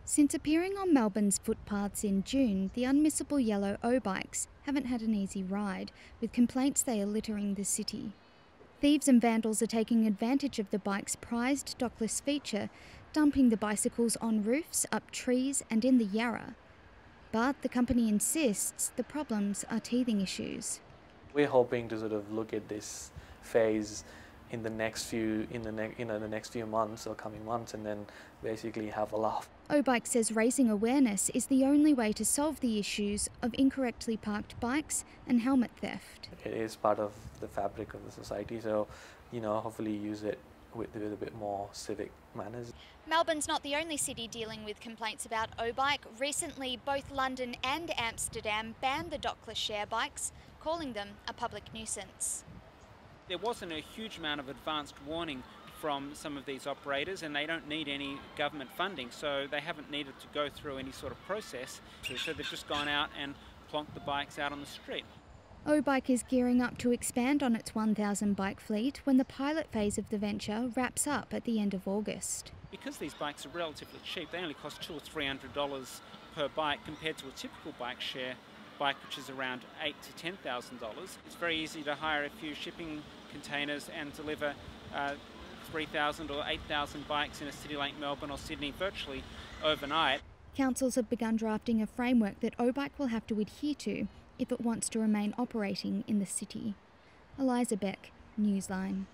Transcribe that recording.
Since appearing on Melbourne's footpaths in June, the unmissable yellow oBikes haven't had an easy ride, with complaints they are littering the city. Thieves and vandals are taking advantage of the bike's prized dockless feature, dumping the bicycles on roofs, up trees and in the Yarra. But the company insists the problems are teething issues. We're hoping to sort of look at this phase in the next few months or coming months, and then basically have a laugh. oBike says raising awareness is the only way to solve the issues of incorrectly parked bikes and helmet theft. It is part of the fabric of the society, so hopefully use it with a bit more civic manners. Melbourne's not the only city dealing with complaints about oBike. Recently, both London and Amsterdam banned the dockless share bikes, calling them a public nuisance. There wasn't a huge amount of advanced warning from some of these operators, and they don't need any government funding, so they haven't needed to go through any sort of process. So they've just gone out and plonked the bikes out on the street. oBike is gearing up to expand on its 1,000 bike fleet when the pilot phase of the venture wraps up at the end of August. Because these bikes are relatively cheap, they only cost $200 or $300 per bike compared to a typical bike share bike, which is around $8,000 to $10,000. It's very easy to hire a few shipping containers and deliver 3,000 or 8,000 bikes in a city like Melbourne or Sydney virtually overnight. Councils have begun drafting a framework that oBike will have to adhere to if it wants to remain operating in the city. Eliza Beck, Newsline.